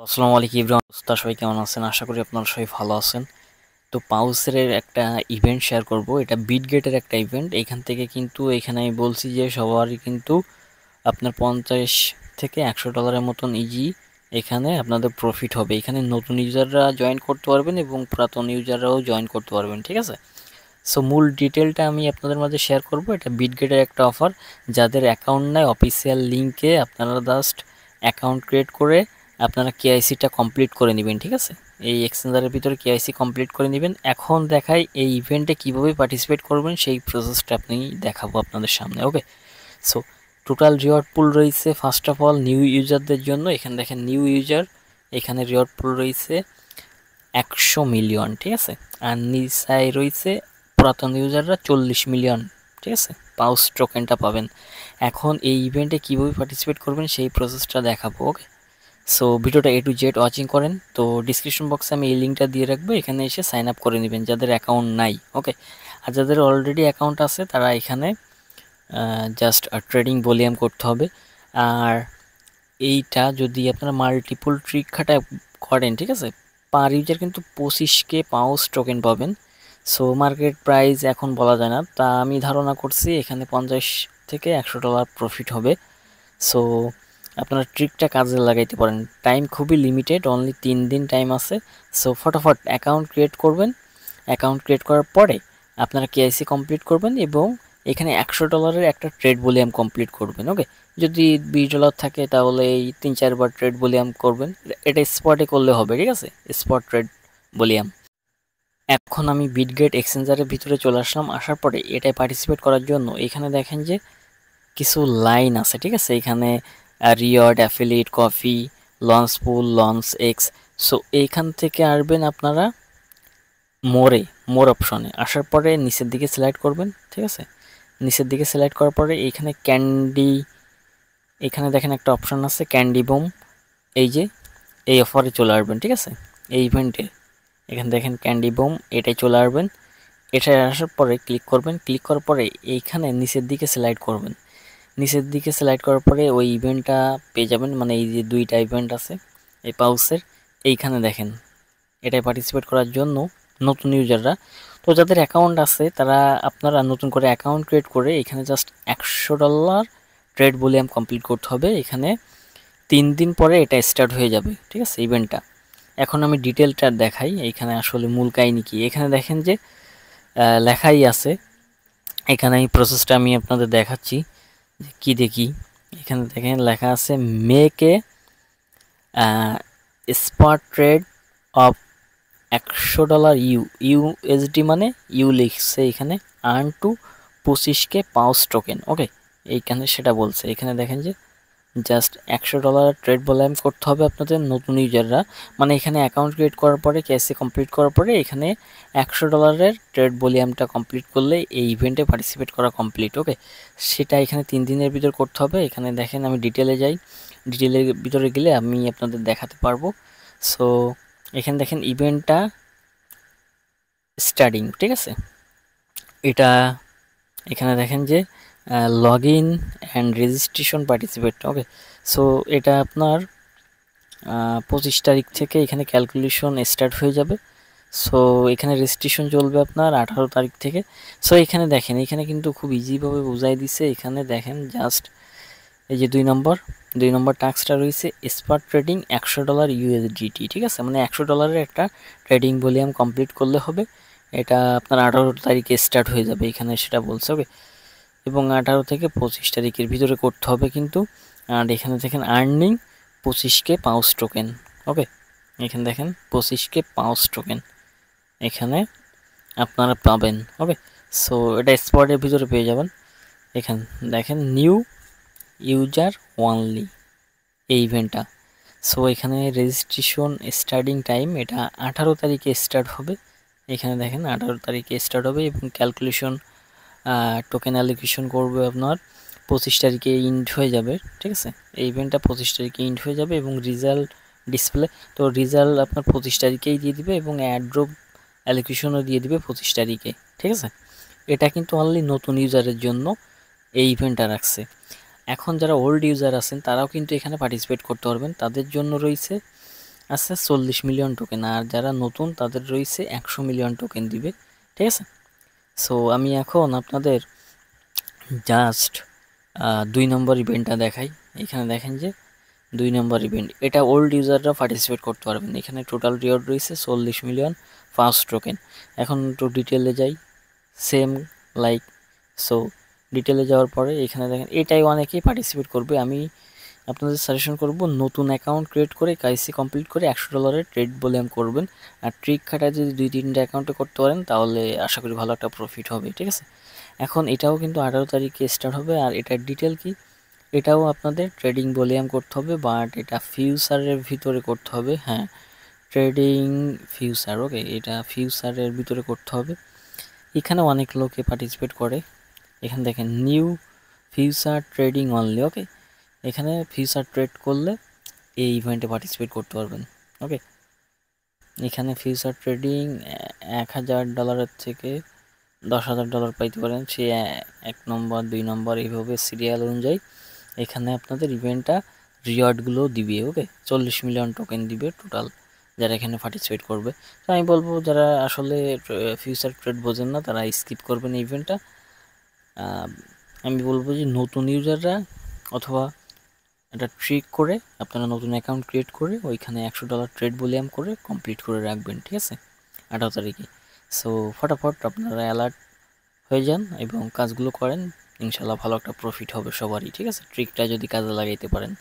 আসসালামু আলাইকুম ইব্রাহিম, সবাই কেমন আছেন? আশা করি আপনারা সবাই ভালো আছেন। তো পাউসের একটা ইভেন্ট শেয়ার করব। এটা বিটগেটের একটা ইভেন্ট। এখান থেকে কিন্তু এখানে আমি বলছি যে সবারই কিন্তু আপনার 50 থেকে $100 মতন ইজি এখানে আপনাদের প্রফিট হবে। এখানে নতুন ইউজাররা জয়েন করতে পারবেন এবং পুরাতন ইউজাররাও জয়েন করতে পারবেন, ঠিক আছে? সো মূল ডিটেলটা আমি আপনাদের মাঝে শেয়ার করব। এটা বিটগেটের একটা অফার। যাদের অ্যাকাউন্ট নাই, অফিসিয়াল লিঙ্কে আপনারা জাস্ট অ্যাকাউন্ট ক্রিয়েট করে আপনারা কেআইসিটা কমপ্লিট করে নেবেন, ঠিক আছে? এই এক্সচেঞ্জারের ভিতরে কেআইসি কমপ্লিট করে নেবেন। এখন দেখাই এই ইভেন্টে কিভাবে পার্টিসিপেট করবেন, সেই প্রসেসটা আপনি দেখাবো আপনাদের সামনে। ওকে, সো টোটাল রিওয়ার্ড পুল রয়েছে ফার্স্ট অফ অল নিউ ইউজারদের জন্য। এখানে দেখেন নিউ ইউজার, এখানে রিওয়ার্ড পুল রয়েছে 100 মিলিয়ন, ঠিক আছে? আর নিচায় রয়েছে পুরাতন ইউজাররা 40 মিলিয়ন, ঠিক আছে? পাউস টোকেনটা পাবেন। এখন এই ইভেন্টে কীভাবে পার্টিসিপেট করবেন সেই প্রসেসটা দেখাবো। ওকে, সো ভিডিওটা A to Z ওয়াচিং করেন। তো ডিসক্রিপশন বক্সে আমি এই লিঙ্কটা দিয়ে রাখবো, এখানে এসে সাইন আপ করে নেবেন যাদের অ্যাকাউন্ট নাই। ওকে, আর যাদের অলরেডি অ্যাকাউন্ট আছে তারা এখানে জাস্ট ট্রেডিং ভলিউম করতে হবে। আর এইটা যদি আপনারা মাল্টিপল ট্রিক খাটা করেন, ঠিক আছে, পার ইউজার কিন্তু 25K পাউস টোকেন পাবেন। সো মার্কেট প্রাইস এখন বলা যায় না, তা আমি ধারণা করছি এখানে 50 থেকে $100 প্রফিট হবে। সো আপনারা ট্রিকটা কাজে লাগাইতে পারেন। টাইম খুবই লিমিটেড, অনলি 3 দিন টাইম আছে। সো ফটাফট অ্যাকাউন্ট ক্রিয়েট করবেন। অ্যাকাউন্ট ক্রিয়েট করার পরে আপনারা কেআইসি কমপ্লিট করবেন এবং এখানে $100 একটা ট্রেড ভলিউম কমপ্লিট করবেন। ওকে, যদি $20 থাকে তাহলে এই 3-4 বার ট্রেড ভলিউম করবেন। এটা স্পটে করলে হবে, ঠিক আছে? Spot trade volume. এখন আমি বিটগেট এক্সচেঞ্জারের ভিতরে চলে আসলাম। আসার পরে এটাই পার্টিসিপেট করার জন্য এখানে দেখেন যে কিছু লাইন আছে, ঠিক আছে? এখানে রিওয়ার্ড, অ্যাফিলিয়েট, কফি, লঞ্চ পুল, লঞ্চ এক্স। সো এইখান থেকে আসবেন আপনারা মোর অপশনে। আসার পরে নিচের দিকে সিলেক্ট করবেন, ঠিক আছে? নিচের দিকে সিলেক্ট করার পরে এইখানে ক্যান্ডি, এখানে দেখেন একটা অপশন আছে ক্যান্ডি বুম। এই যে এই অফারে চলে আসবেন, ঠিক আছে? এই ইভেন্টে এখানে দেখেন ক্যান্ডি বুম, এটাই চলে আসবেন। এটায় আসার পরে ক্লিক করবেন। ক্লিক করার পরে এইখানে নিচের দিকে সিলেক্ট করবেন। নিচের দিকে সিলেক্ট করার পরে ওই ইভেন্টটা পেয়ে যাবেন। মানে এই যে দুইটা ইভেন্ট আছে এই পাউসের, এইখানে দেখেন এটাই পার্টিসিপেট করার জন্য নতুন ইউজাররা। তো যাদের অ্যাকাউন্ট আছে তারা আপনারা নতুন করে অ্যাকাউন্ট ক্রিয়েট করে এখানে জাস্ট $100 ট্রেড ভলিউম কমপ্লিট করতে হবে। এখানে 3 দিন পরে এটা স্টার্ট হয়ে যাবে, ঠিক আছে, ইভেন্টটা। এখন আমি ডিটেলটা দেখাই এইখানে আসলে মূল কাহিনী কি। এখানে দেখেন যে লেখাই আছে, এখানে এই প্রসেসটা আমি আপনাদের দেখাচ্ছি যে কী দেখি। এখানে দেখেন লেখা আছে মেকে স্পট ট্রেড অফ $100 ইউএসডি, মানে ইউ লিখছে এখানে, আর্ন টু 25K পাউস টোকেন। ওকে, এইখানে সেটা বলছে। এখানে দেখেন যে জাস্ট $100 ট্রেড ভলিউম করতে হবে আপনাদের নতুন ইউজাররা। মানে এখানে অ্যাকাউন্ট ক্রিয়েট করার পরে কেসি কমপ্লিট করার পরে এখানে $100 ট্রেড ভলিউমটা কমপ্লিট করলে এই ইভেন্টে পার্টিসিপেট করা কমপ্লিট। ওকে, সেটা এখানে 3 দিনের ভিতর করতে হবে। এখানে দেখেন আমি ডিটেলে যাই, ডিটেলের ভিতরে গেলে আমি আপনাদের দেখাতে পারবো। সো এখানে দেখেন ইভেন্টটা স্টার্টিং, ঠিক আছে? এটা এখানে দেখেন যে log in and registration participate. Okay, so এটা আপনার 25 তারিখ থেকে এখানে ক্যালকুলেশন স্টার্ট হয়ে যাবে। সো এখানে রেজিস্ট্রেশন চলবে আপনার 18 তারিখ থেকে। সো এখানে দেখেন, এখানে কিন্তু খুব ইজিভাবে বোঝাই দিছে। এখানে দেখেন জাস্ট এই যে 2 নম্বর টাস্কটা রয়েছে স্পট ট্রেডিং $100 ইউএসডিটি, ঠিক আছে? মানে $100 একটা ট্রেডিং ভলিউম কমপ্লিট করলে হবে। এটা আপনার 18 তারিখে স্টার্ট হয়ে যাবে, এখানে সেটা বলছে। ওকে, এবং 18 থেকে 25 তারিখের ভিতরে করতে হবে কিন্তু। আর এখানে দেখেন আর্নিং 25K পাউস টোকেন। ওকে, এখানে দেখেন 25K পাউস টোকেন এখানে আপনারা পাবেন। ওকে, সো এটা স্পটের ভিতরে পেয়ে যাবেন। এখানে দেখেন নিউ ইউজার ওনলি এই ইভেন্টটা। সো এখানে রেজিস্ট্রেশন স্টার্টিং টাইম এটা 18 তারিখে স্টার্ট হবে। এখানে দেখেন 18 তারিখে স্টার্ট হবে এবং ক্যালকুলেশন টোকেন অ্যালোকেশন করবে আপনার 25 তারিখে ইন্ড হয়ে যাবে, ঠিক আছে? এই ইভেন্টটা 25 তারিখে ইন্ড হয়ে যাবে এবং রেজাল্ট ডিসপ্লে, তো রেজাল্ট আপনার 25 তারিখেই দিয়ে দিবে এবং অ্যাড্রপ অ্যালোকেশনও দিয়ে দিবে 25 তারিখে, ঠিক আছে? এটা কিন্তু অনলি নতুন ইউজারের জন্য এই ইভেন্টটা রাখছে। এখন যারা ওল্ড ইউজার আছেন তারাও কিন্তু এখানে পার্টিসিপেট করতে পারবেন। তাদের জন্য রয়েছে আছে 40 মিলিয়ন টোকেন, আর যারা নতুন তাদের রয়েছে 100 মিলিয়ন টোকেন দিবে, ঠিক আছে। সো আমি এখন আপনাদের জাস্ট 2 নম্বর ইভেন্টটা দেখাই। এখানে দেখেন যে 2 নম্বর ইভেন্ট, এটা ওল্ড ইউজাররা পার্টিসিপেট করতে পারবেন। এখানে টোটাল রিওয়ার্ড রয়েছে 40 মিলিয়ন ফার্স্ট টোকেন। এখন একটু ডিটেলে যাই, সেম লাইক সো ডিটেলে যাওয়ার পরে এখানে দেখেন এটাই অনেকেই পার্টিসিপেট করবে। আমি আপনাদের সাজেশন করব নতুন অ্যাকাউন্ট ক্রিয়েট করে কাইসি কমপ্লিট করে $100 ট্রেড ভলিউম করবেন। আর ট্রিক খাটায় যদি 2-3টা অ্যাকাউন্টে করতে পারেন তাহলে আশা করি ভালো একটা প্রফিট হবে, ঠিক আছে। এখন এটাও কিন্তু 18 তারিখে স্টার্ট হবে। আর এটার ডিটেল কি, এটাও আপনাদের ট্রেডিং ভলিউম করতে হবে, বাট এটা ফিউচারের ভিতরে করতে হবে। হ্যাঁ, ট্রেডিং ফিউচার, ওকে, এটা ফিউচারের ভিতরে করতে হবে। এখানে অনেক লোকে পার্টিসিপেট করে। এখানে দেখেন নিউ ফিউচার ট্রেডিং অনলি, ওকে। এখানে ফিউচার ট্রেড করলে এই ইভেন্টে পার্টিসিপেট করতে পারবেন, ওকে। এখানে ফিউচার ট্রেডিং $1,000 থেকে $10,000 পাইতে পারেন। সে 1 নম্বর 2 নম্বর এইভাবে সিরিয়াল অনুযায়ী এখানে আপনাদের ইভেন্টটা রিওয়ার্ডগুলো দিবে, ওকে। 40 মিলিয়ন টোকেন দিবে টোটাল যারা এখানে পার্টিসিপেট করবে। তো আমি বলবো যারা আসলে ফিউচার ট্রেড বোঝেন না তারা স্কিপ করবেন এই ইভেন্টটা। আমি বলবো যে নতুন ইউজাররা অথবা একটা ট্রিক করে আপনারা নতুন অ্যাকাউন্ট ক্রিয়েট করে ওইখানে $100 ট্রেড ভলিউম করে কমপ্লিট করে রাখবেন, ঠিক আছে, 18 তারিখে। সো ফটাফট আপনারা অ্যালার্ট হয়ে যান এবং কাজগুলো করেন, ইনশাল্লাহ ভালো একটা প্রফিট হবে সবারই, ঠিক আছে, ট্রিকটা যদি কাজে লাগাইতে পারেন।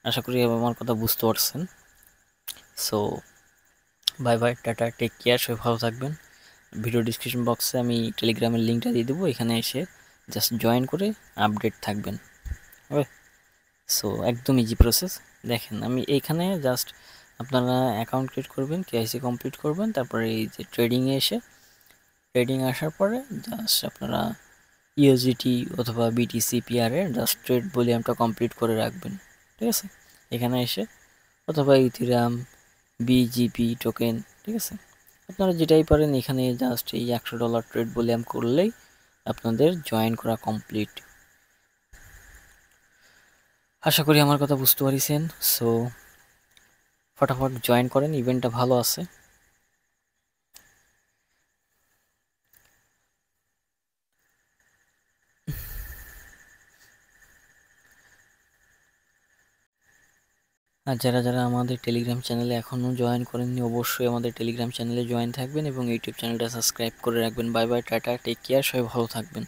আশা করি আমার কথা বুঝতে পারছেন। So bye bye, tata, take care, সবাই ভালো থাকবেন। ভিডিও ডিসক্রিপশন বক্সে আমি টেলিগ্রামের লিঙ্কটা দিয়ে দেবো, এখানে এসে জাস্ট জয়েন করে আপডেট থাকবেন, ওকে। সো একদম ইজি প্রসেস। দেখেন আমি এইখানে জাস্ট আপনারা অ্যাকাউন্ট ক্রিয়েট করবেন, কেআইসি কমপ্লিট করবেন, তারপরে এই যে ট্রেডিংয়ে এসে ট্রেডিং আসার পরে জাস্ট আপনারা ইউএসডিটি অথবা বিটিসি পিআরের জাস্ট ট্রেড ভলিউমটা কমপ্লিট করে রাখবেন, ঠিক আছে, এখানে এসে, অথবা ইথিরাম, বিজিপি টোকেন, ঠিক আছে, আপনারা যেটাই পারেন এখানে জাস্ট এই $100 ট্রেড ভলিউম করলেই আপনাদের জয়েন করা কমপ্লিট। আশা করি আমার কথা বুঝতে পারিছেন। সো ফটাফট জয়েন করেন, ইভেন্টটা ভালো আছে। আর যারা যারা আমাদের টেলিগ্রাম চ্যানেলে এখনও জয়েন করেননি অবশ্যই আমাদের টেলিগ্রাম চ্যানেলে জয়েন থাকবেন এবং ইউটিউব চ্যানেলটা সাবস্ক্রাইব করে রাখবেন। Bye bye, tata, take care, সবাই ভালো থাকবেন।